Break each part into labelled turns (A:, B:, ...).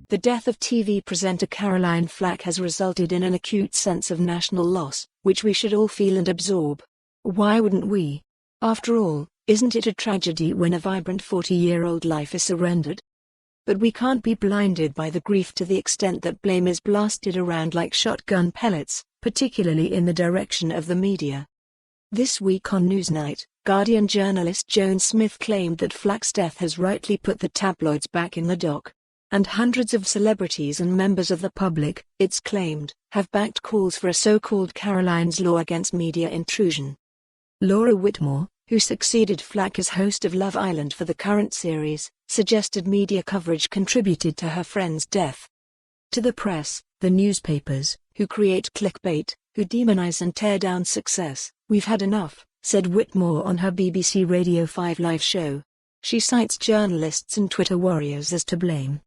A: The death of TV presenter Caroline Flack has resulted in an acute sense of national loss, which we should all feel and absorb. Why wouldn't we? After all, isn't it a tragedy when a vibrant 40-year-old life is surrendered? But we can't be blinded by the grief to the extent that blame is blasted around like shotgun pellets, particularly in the direction of the media. This week on Newsnight, Guardian journalist Joan Smith claimed that Flack's death has rightly put the tabloids back in the dock. And hundreds of celebrities and members of the public, it's claimed, have backed calls for a so-called Caroline's Law against media intrusion. Laura Whitmore, who succeeded Flack as host of Love Island for the current series, suggested media coverage contributed to her friend's death. To the press, the newspapers, who create clickbait, who demonize and tear down success, we've had enough, said Whitmore on her BBC Radio 5 live show. She cites journalists and Twitter warriors as to blame.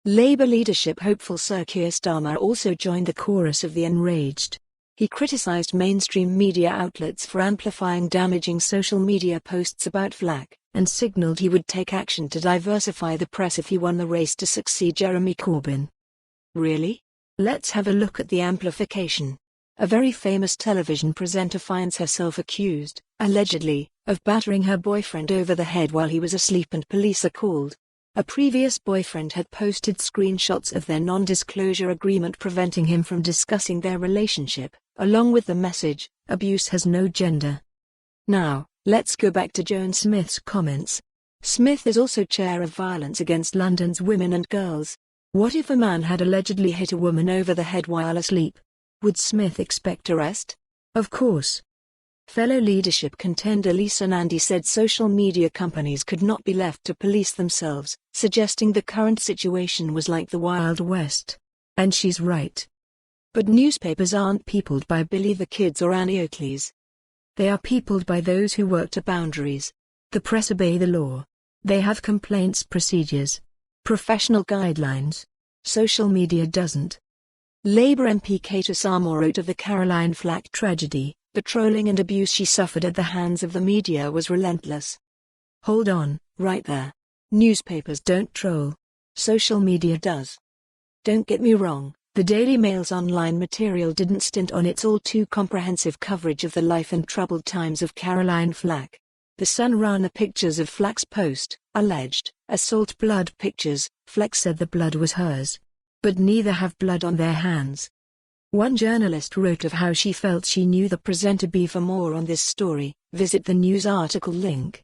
A: Labour leadership hopeful Sir Keir Starmer also joined the chorus of the enraged. He criticised mainstream media outlets for amplifying damaging social media posts about Flack, and signalled he would take action to diversify the press if he won the race to succeed Jeremy Corbyn. Really? Let's have a look at the amplification. A very famous television presenter finds herself accused, allegedly, of battering her boyfriend over the head while he was asleep and police are called. A previous boyfriend had posted screenshots of their non-disclosure agreement preventing him from discussing their relationship, along with the message, "Abuse has no gender." Now, let's go back to Joan Smith's comments. Smith is also chair of Violence Against London's Women and Girls. What if a man had allegedly hit a woman over the head while asleep? Would Smith expect arrest? Of course. Fellow leadership contender Lisa Nandy said social media companies could not be left to police themselves, suggesting the current situation was like the Wild West. And she's right. But newspapers aren't peopled by Billy the Kids or Annie Oakley's. They are peopled by those who work to boundaries. The press obey the law. They have complaints procedures. Professional guidelines. Social media doesn't. Labour MP Kate Osamor wrote of the Caroline Flack tragedy. The trolling and abuse she suffered at the hands of the media was relentless. Hold on, right there. Newspapers don't troll. Social media does. Don't get me wrong, the Daily Mail's online material didn't stint on its all-too-comprehensive coverage of the life and troubled times of Caroline Flack. The Sun ran pictures of Flack's post, alleged assault blood pictures. Flack said the blood was hers. But neither have blood on their hands. One journalist wrote of how she felt she knew the presenter. For more on this story, visit the news article link.